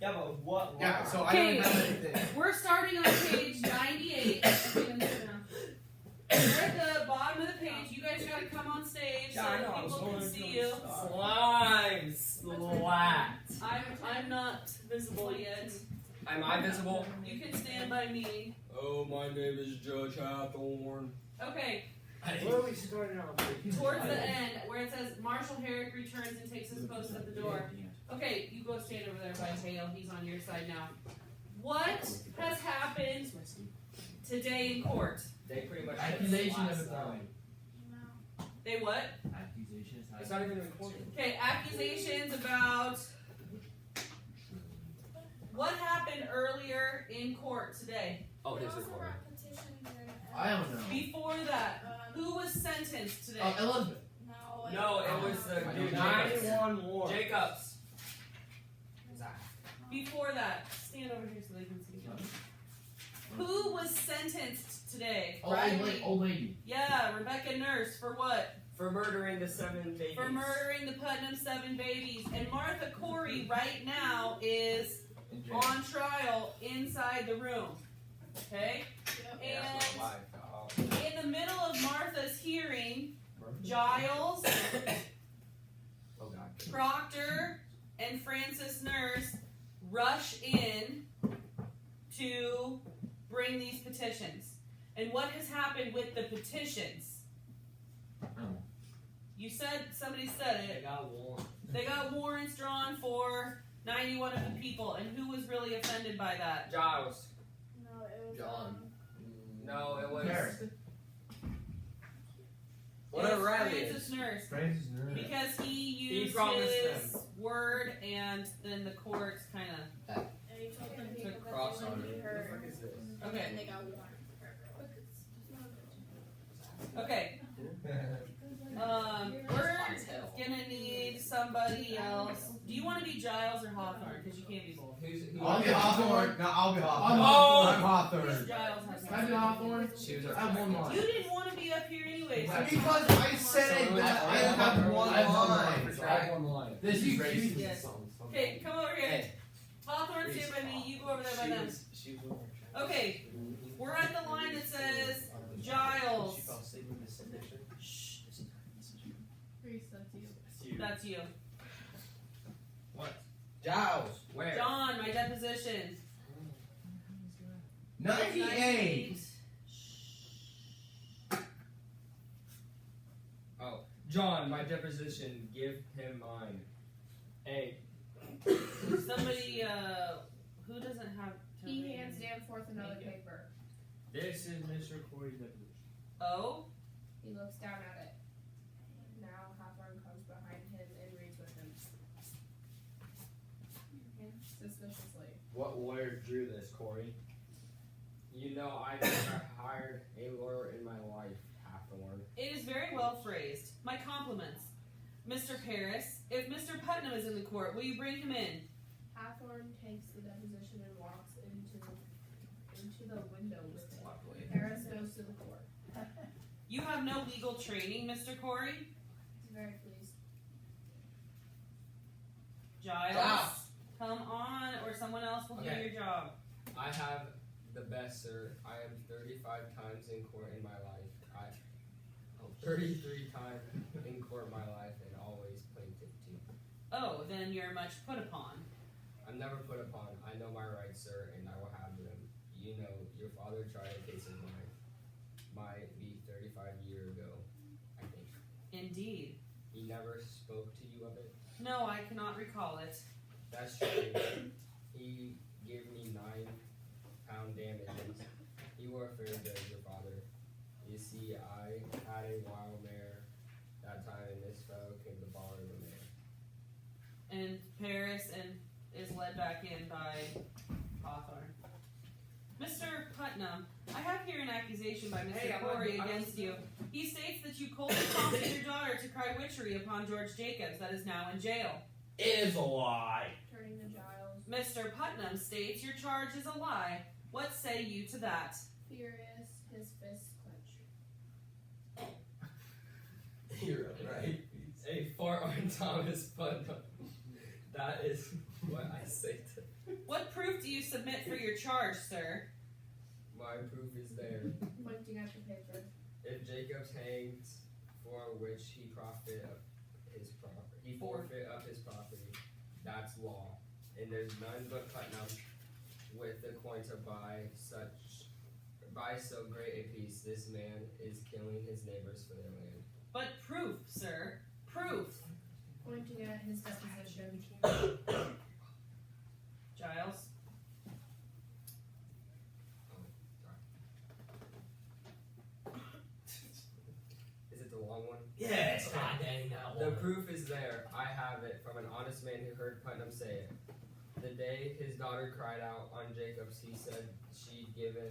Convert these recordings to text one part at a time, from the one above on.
Yeah, but what? Yeah, so Okay. I don't have anything. We're starting on page 98. We're at the bottom of the page. You guys gotta come on stage so that people can see you. Slime splat. I'm not visible yet. Am I visible? You can stand by me. Oh, my name is Judge Hathorne. Okay, Where are we starting on? towards the end, where it says Marshal Herrick returns and takes his post at the door. Okay, you go stand over there by Tail. He's on your side now. What has happened today in court? They pretty much. Accusation of a crime. They what? Accusations. It's not even recorded. Okay, accusations about what happened earlier in court today. Oh, here's the recording. I don't know. Before that, who was sentenced today? Elizabeth. No, it was the dude Jacobs. 911. Jacobs. Before that, stand over here so they can see you. Who was sentenced today? Old lady. Yeah, Rebecca Nurse. For what? For murdering the 7 babies. For murdering the Putnam 7 babies. And Martha Corey right now is on trial inside the room. Okay? And in the middle of Martha's hearing, Giles, Proctor, and Francis Nurse rush in to bring these petitions. And what has happened with the petitions? You said, somebody said They it. got warned. They got warrants drawn for 91 of the people. And who was really offended by that? Giles. No, it was John. No, it was. Harris. Whatever It was Riley Francis Nurse. Francis Nurse. Because he used promised his them. word, and then the courts kind of. And he told them Took people cross that on they it. would be What the hurt. fuck is this? Okay. And they got warned. Okay. We're gonna need somebody else. Do you want to be Giles or Hawthorne? Because you can't be both. I'll be Hawthorne. No, I'll be Hawthorne. Oh! I'm Hawthorne. Giles has Can I be Hawthorne? She was I have one line. You didn't want to be up here anyways. Because I said that I have one line. I have one line. This is racist. Yes. Okay, come over here. Hawthorne, stand by me. You go over there by them. Okay, we're at the line that says Giles. Shh. That's you. What? Giles. Where? John, my deposition. 98. Oh, John, my deposition. Give him mine. Hey. Somebody, who doesn't have. He hands Dan forth another paper. This is Mr. Corey's deposition. Oh? He looks down at it. Now Hawthorne comes behind him and reads with him. Suspiciously. What lawyer drew this, Corey? You know, I never hired a lawyer in my life, Hathorne. It is very well phrased. My compliments. Mr. Paris, if Mr. Putnam is in the court, will you bring him in? Hawthorne takes the deposition and walks into the window with it. Harris goes to the court. You have no legal training, Mr. Corey? He's very pleased. Giles, come on, or someone else will do Okay. your job. I have the best, sir. I am 35 times in court in my life. 33 times in court in my life and always plaintiff too. Oh, then you're much put upon. I'm never put upon. I know my rights, sir, and I will have them. You know, your father tried a case of mine. Might be 35 years ago, I think. Indeed. He never spoke to you of it? No, I cannot recall it. That's true. He gave me 9-pound damages. You were a fair judge, your father. You see, I had a wild mare that time, and this fellow came to borrow the mare. And Paris is led back in by Hawthorne. Mr. Putnam, I have here an accusation by Mr. Corey against you. He states that you coldly prompted your daughter to cry witchery upon George Jacobs, that is now in jail. It is a lie. Turning to Giles. Mr. Putnam states your charge is a lie. What say you to that? Furious, his fists clench. You're right. A fart on Thomas Putnam. That is what I say to charge, sir? My proof is there. Pointing at the paper. If Jacob's hanged, for which he forfeit up his property, that's law. And there's none but Putnam with the coin to buy so great a peace. This man is killing his neighbors for their land. But proof, sir. Proof. Pointing at his deposition. Giles. Is it the long one? Yes, God dang that The one. proof is there. I have it from an honest man who heard Putnam say it. The day his daughter cried out on Jacob's, he said she'd given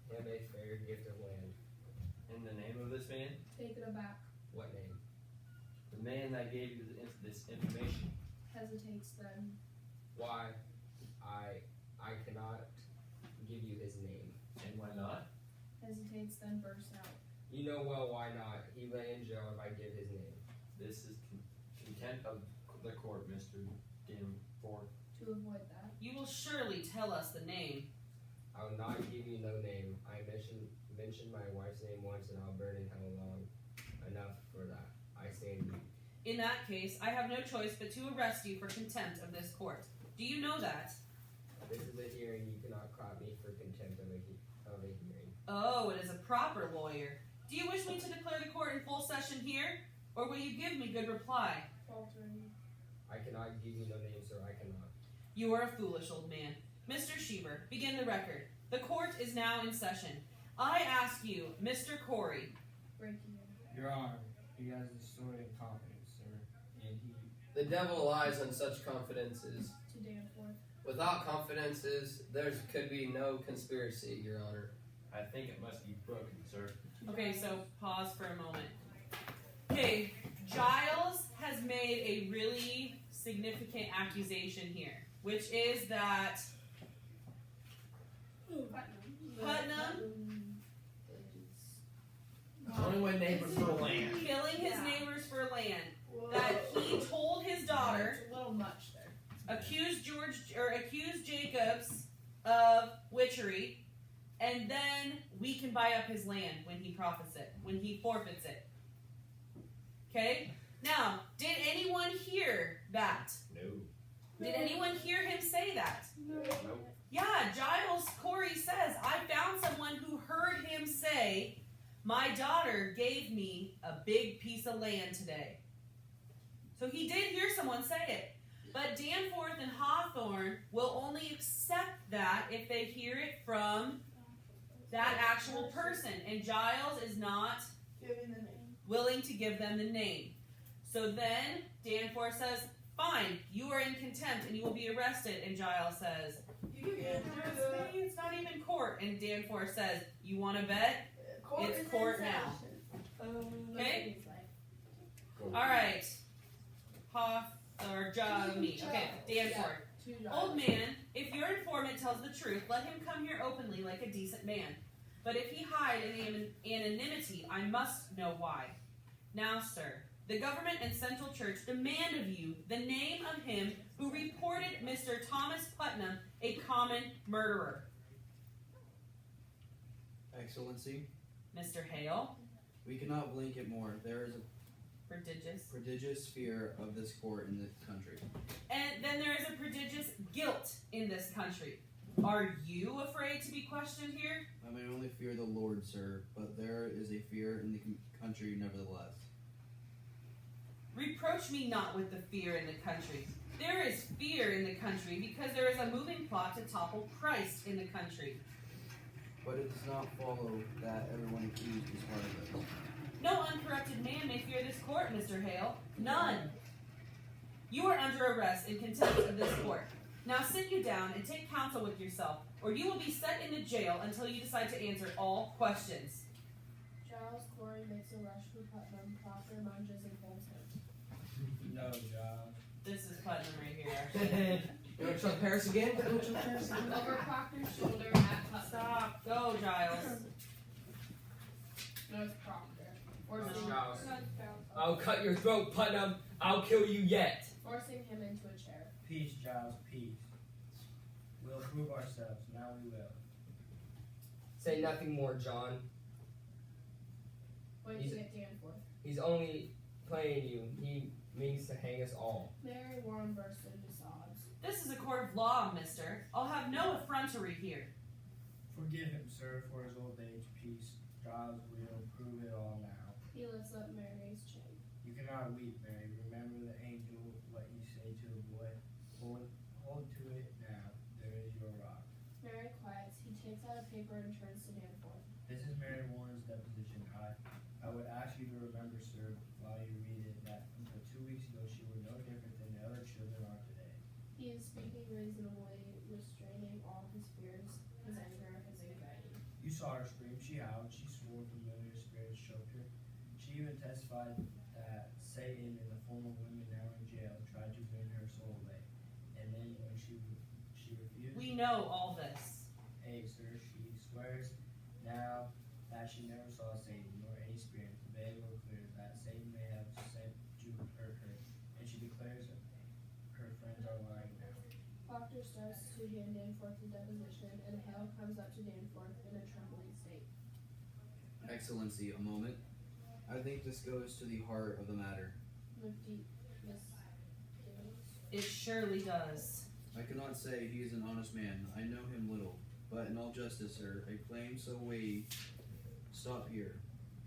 him a fair gift of land. In the name of this man? Take it aback. What name? The man that gave you this information. Hesitates then. Why? I cannot give you his name. And why not? Hesitates then bursts out. You know well why not. He lay in jail if I give his name. This is contempt of the court, Mr. Danforth. To avoid that. You will surely tell us the name. I will not give you no name. I mentioned my wife's name once and I'll burn in hell long. Enough for that. I stand you. In that case, I have no choice but to arrest you for contempt of this court. Do you know that? This is a hearing. You cannot clap me for contempt of a hearing. Oh, it is a proper lawyer. Do you wish me to declare the court in full session here? Or will you give me good reply? Faltering. I cannot give you no name, sir. I cannot. You are a foolish old man. Mr. Sheever, begin the record. The court is now in session. I ask you, Mr. Corey. Breaking in. Your Honor, he has the story of confidence, sir, and he. The devil lies on such confidences. To Danforth. Without confidences, there could be no conspiracy, Your Honor. I think it must be broken, sir. Okay, so pause for a moment. Okay, Giles has made a really significant accusation here, which is that Putnam Only one neighbor for the land. killing his neighbors for land, that he told his daughter, It's a little much there. accused Jacobs of witchery, and then we can buy up his land when he forfeits it. Okay? Now, did anyone hear that? No. Did anyone hear him say that? Nope. Yeah, Giles Corey says, I found someone who heard him say, my daughter gave me a big piece of land today. So he did hear someone say it. But Danforth and Hawthorne will only accept that if they hear it from that actual person. And Giles is not Giving the name. willing to give them the name. So then Danforth says, fine, you are in contempt and you will be arrested. And Giles says, You "Yeah, can do it's me, it's not even court. And Danforth says, you want to bet? Court It's is in court now. session. Okay? He's like, All right. Okay, Danforth. to Giles. Old man, if your informant tells the truth, let him come here openly like a decent man. But if he hide in anonymity, I must know why. Now, sir, the government and Central Church demand of you the name of him who reported Mr. Thomas Putnam a common murderer. Excellency, Mr. Hale, we cannot blink it more. There is a prodigious. prodigious fear of this court in this country. And then there is a prodigious guilt in this country. Are you afraid to be questioned here? I may only fear the Lord, sir, but there is a fear in the country nevertheless. Reproach me not with the fear in the country. There is fear in the country because there is a moving plot to topple Christ in the country. But it does not follow that everyone accused is part of it. No uncorrupted man may fear this court, Mr. Hale. None. You are under arrest in contempt of this court. Now sit you down and take counsel with yourself, or you will be set in the jail until you decide to answer all questions. Giles Corey makes a rush for Putnam. Proctor lunges and holds him. No, John. This is Putnam right here, actually. You want to chuck Paris again? Over Proctor's shoulder at Putnam. Stop. Go, Giles. No, it's Proctor. Mr. Giles. Not found. I'll cut your throat, Putnam. I'll kill you yet. Forcing him into a chair. Peace, Giles, peace. We'll prove ourselves. Now we will. Say nothing more, John. Point He's- at Danforth. He's only playing you. He means to hang us all. Mary Warren burst into sobs. This is a court of law, mister. I'll have no effrontery here. Forgive him, sir, for his old age. Peace. Giles will prove it all now. He lifts up Mary's chin. You cannot weep, Mary. Remember the angel, what you say to the boy. Hold to it now. There is your rock. Mary quiets. He takes out a paper and turns to Danforth. This is Mary Warren's deposition. I would ask you to remember, sir, while you read it, that until 2 weeks ago she was no different than the other children are today. He is speaking reasonably, restraining all his fears, his anger, his anxiety. You saw her scream. She howled. She swore familiar spirits choked her. She even testified that Satan, in the form of women now in jail, tried to bring her soul away. And then when she refused, We know all this. hey, sir, she swears now that she never saw Satan nor any spirit, vague or clear, that Satan may have sent to hurt her. And she declares her friends are lying now. Proctor starts to hand Danforth the deposition, and Hale comes up to Danforth in a trembling state. Excellency, a moment. I think this goes to the heart of the matter. With deep misgivings. It surely does. I cannot say he is an honest man. I know him little. But in all justice, sir, a claim so weighty... Stop here.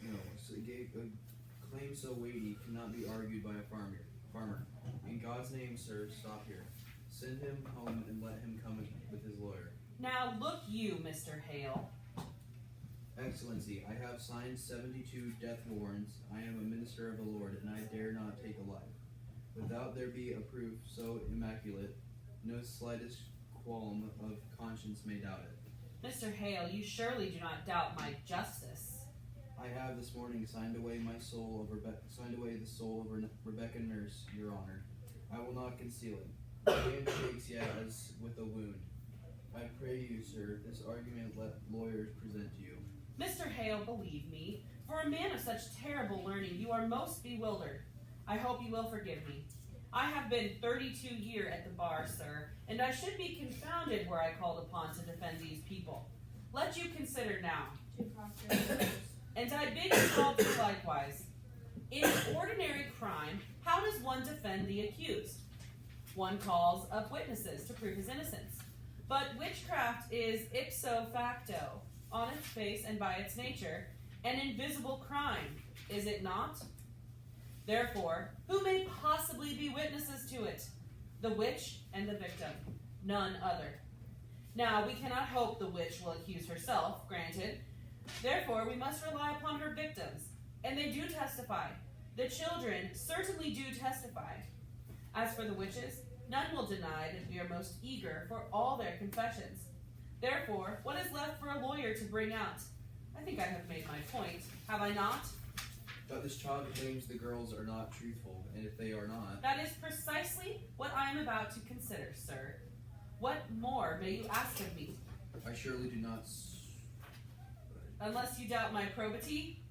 No, a claim so weighty cannot be argued by a farmer. In God's name, sir, stop here. Send him home and let him come with his lawyer. Now look you, Mr. Hale. Excellency, I have signed 72 death warrants. I am a minister of the Lord, and I dare not take a life. Without there be a proof so immaculate, no slightest qualm of conscience may doubt it. Mr. Hale, you surely do not doubt my justice. I have this morning signed away the soul of Rebecca Nurse, Your Honor. I will not conceal it. My hand shakes yet as with a wound. I pray you, sir, this argument let lawyers present to you. Mr. Hale, believe me, for a man of such terrible learning, you are most bewildered. I hope you will forgive me. I have been 32 years at the bar, sir, and I should be confounded were I called upon to defend these people. Let you consider now. To Proctor. And I bid you all do likewise. In ordinary crime, how does one defend the accused? One calls up witnesses to prove his innocence. But witchcraft is ipso facto, on its face and by its nature, an invisible crime, is it not? Therefore, who may possibly be witnesses to it? The witch and the victim, none other. Now, we cannot hope the witch will accuse herself, granted. Therefore, we must rely upon her victims, and they do testify. The children certainly do testify. As for the witches, none will deny that we are most eager for all their confessions. Therefore, what is left for a lawyer to bring out? I think I have made my point, have I not? But this child claims the girls are not truthful, and if they are not... That is precisely what I am about to consider, sir. What more may you ask of me? I surely do not... Unless you doubt my probity?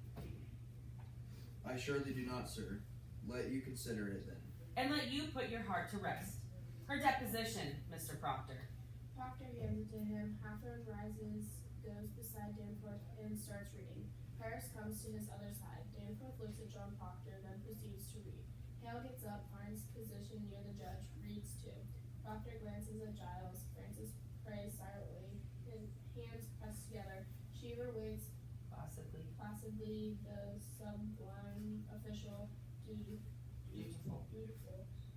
I surely do not, sir. Let you consider it then. And let you put your heart to rest. Her deposition, Mr. Proctor. Proctor hands it to him. Hawthorne rises, goes beside Danforth, and starts reading. Paris comes to his other side. Danforth looks at John Proctor, then proceeds to read. Hale gets up, finds position near the judge, reads too. Proctor glances at Giles. Francis prays silently, his hands pressed together. Cheever waits placidly, the sublime official. Beautiful.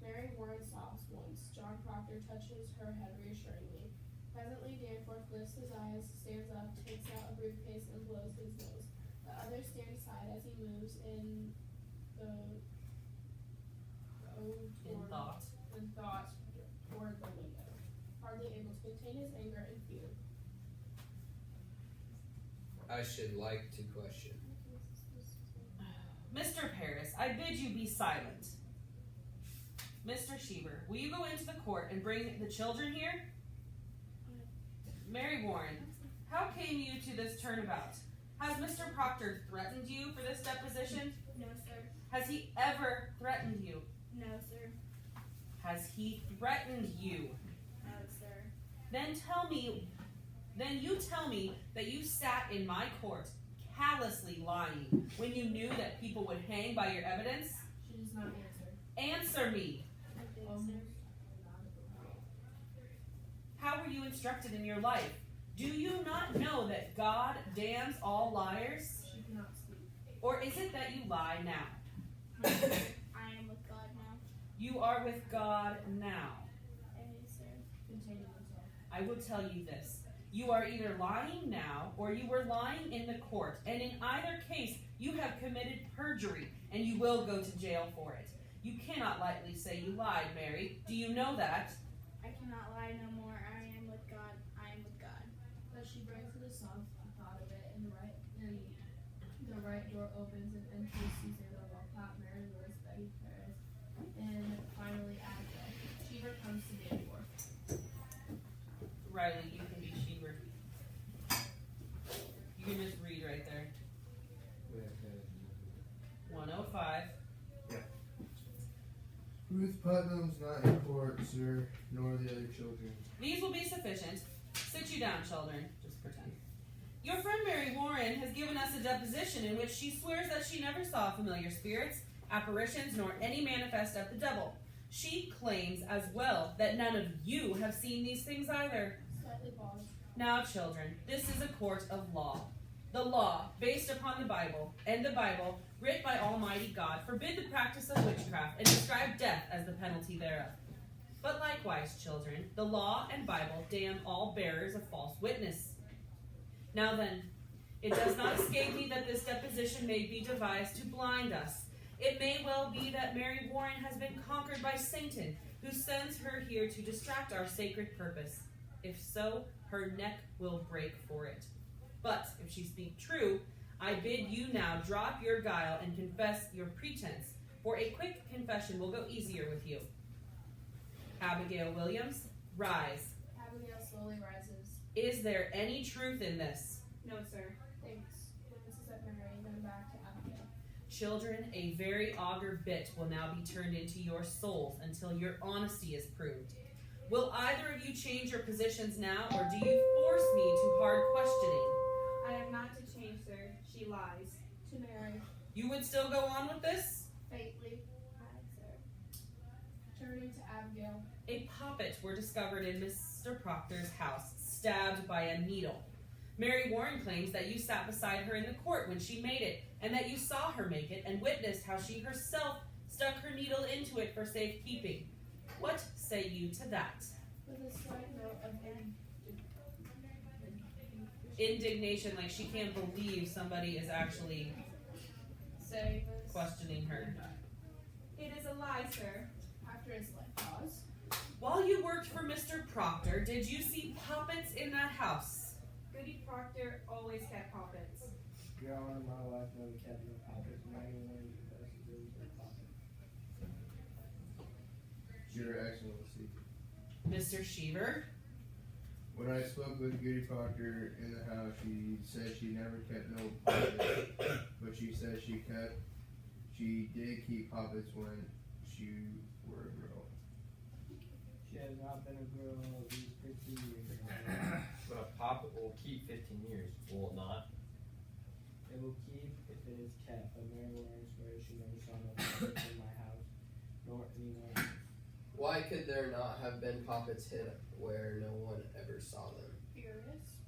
Mary Warren sobs once. John Proctor touches her head reassuringly. Presently, Danforth lifts his eyes, stands up, takes out a briefcase, and blows his nose. The others stand aside as he moves in thought toward the window, hardly able to contain his anger and fear. I should like to question. Mr. Paris, I bid you be silent. Mr. Cheever, will you go into the court and bring the children here? Mary Warren, how came you to this turnabout? Has Mr. Proctor threatened you for this deposition? No, sir. Has he ever threatened you? No, sir. Has he threatened you? No, sir. Then you tell me that you sat in my court, callously lying, when you knew that people would hang by your evidence? She does not answer. Answer me. I did, sir. How were you instructed in your life? Do you not know that God damns all liars? She cannot speak. Or is it that you lie now? I am with God now. You are with God now. Sir. Continue yourself. I will tell you this. You are either lying now or you were lying in the court, and in either case, you have committed perjury, and you will go to jail for it. You cannot lightly say you lied, Mary. Do you know that? I cannot lie no more. I am with God. I am with God. But she brings to the soft thought of it, and the right door opens, and enters Susanna, Walcott, Mary Lewis, Betty Paris, and finally Abigail. Cheever comes to Danforth. Riley, you can be Sheber. You can just read right there. 105. Ruth Putnam's not in court, sir, nor the other children. These will be sufficient. Sit you down, children. Just pretend. Your friend Mary Warren has given us a deposition in which she swears that she never saw familiar spirits, apparitions, nor any manifest of the devil. She claims as well that none of you have seen these things either. Slightly paused. Now, children, this is a court of law. The law, based upon the Bible, and the Bible, writ by Almighty God, forbid the practice of witchcraft and describe death as the penalty thereof. But likewise, children, the law and Bible damn all bearers of false witness. Now then, it does not escape me that this deposition may be devised to blind us. It may well be that Mary Warren has been conquered by Satan, who sends her here to distract our sacred purpose. If so, her neck will break for it. But if she speak true, I bid you now drop your guile and confess your pretense, for a quick confession will go easier with you. Abigail Williams, rise. Abigail slowly rises. Is there any truth in this? No, sir. Thanks. Glances at Mary, then back to Abigail. Children, a very augur bit will now be turned into your souls until your honesty is proved. Will either of you change your positions now, or do you force me to hard questioning? I am not to change, sir. She lies. To Mary. You would still go on with this? Faintly. Aye, sir. Turning to Abigail. A poppet were discovered in Mr. Proctor's house, stabbed by a needle. Mary Warren claims that you sat beside her in the court when she made it, and that you saw her make it and witnessed how she herself stuck her needle into it for safekeeping. What say you to that? With a slight note of Indignation, like she can't believe somebody is actually saying this. questioning her. It is a lie, sir. After a slight pause. While you worked for Mr. Proctor, did you see poppets in that house? Goody Proctor always kept poppets. Your Honor, my wife never kept no pockets. Mary Warren confesses there was no pocket. Your Excellency. Mr. Sheever? When I spoke with Goody Proctor in the house, she said she never kept no poppets, but she said she did keep poppets when she were a girl. She has not been a girl these 15 years. But a poppet will keep 15 years, will it not? It will keep if it is kept, but Mary Warren swears she never saw no poppets in my house, nor anyone else. Why could there not have been poppets hid where no one ever saw them? Furious.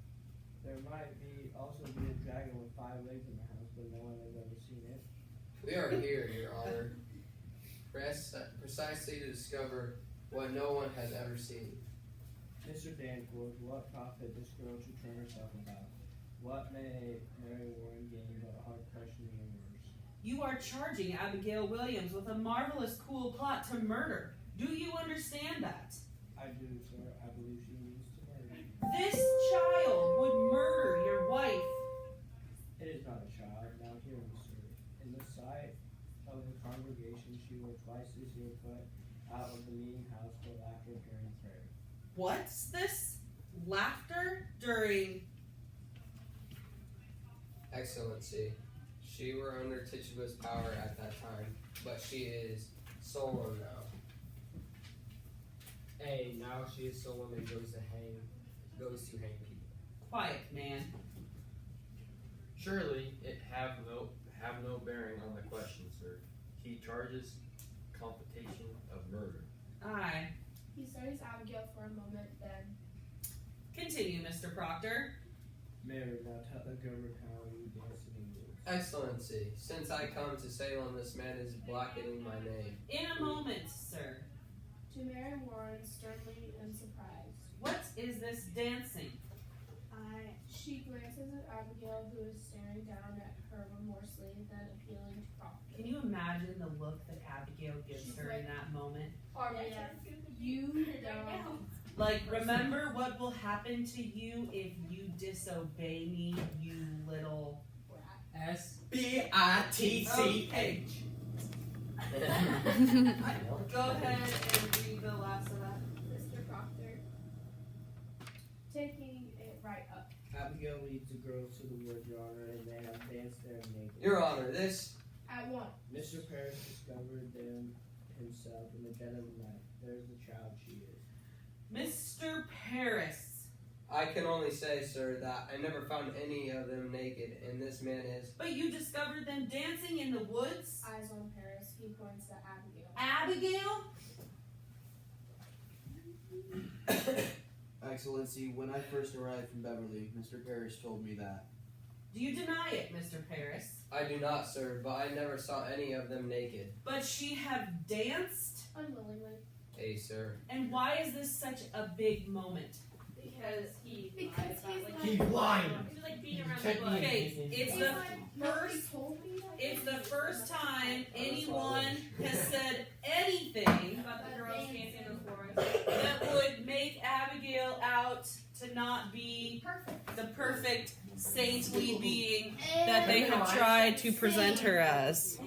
There might also be a dragon with 5 legs in the house, but no one has ever seen it. We are here, Your Honor, precisely to discover what no one has ever seen. Mr. Danforth, what profit this girl should turn herself about? What may Mary Warren gain but hard questioning and worse? You are charging Abigail Williams with a marvelous cool plot to murder. Do you understand that? I do, sir. I believe she means to murder. This child would murder your wife. It is not a child. Now hear me, sir. In the sight of the congregation, she will twice this year put out of the meeting house for laughter during prayer. What's this? Laughter during... Excellency, she were under Tituba's power at that time, but she is Solon now. Hey, now she is someone that goes to hang people. Quiet, man. Surely it have no bearing on the question, sir. He charges computation of murder. Aye. He studies Abigail for a moment, then Continue, Mr. Proctor. Mary, now tell the governor how you danced in the woods. Excellency, since I come to Salem, this man is blackening my name. In a moment, sir. to Mary Warren sternly and surprised. What is this dancing? She glances at Abigail, who is staring down at her remorselessly, then appealing to Proctor. Can you imagine the look that Abigail gives She's her in that moment? You don't. Like, remember what will happen to you if you disobey me, you little... S-B-I-T-C-H. Go ahead and read the last of that. Mr. Proctor, taking it right up. Abigail leads the girls to the woods, Your Honor, and they have danced there naked. Your Honor, this... At one. Mr. Parrish discovered them himself in the dead of the night. There's the child she is. Mr. Paris. I can only say, sir, that I never found any of them naked, and this man is... But you discovered them dancing in the woods? Eyes on Paris, he points to Abigail. Abigail? Excellency, when I first arrived from Beverly, Mr. Parrish told me that. Do you deny it, Mr. Paris? I do not, sir, but I never saw any of them naked. But she have danced? Unwillingly. Hey, sir. And why is this such a big moment? Because he Because he's like, Keep lying. He was like beating around the Check bush. me. Okay, it's he's the like, nobody first told me that. it's the first time anyone has said anything About the girls dancing in the forest. that would make Abigail out to not be Perfect. the perfect saintly being that they have tried to present her as.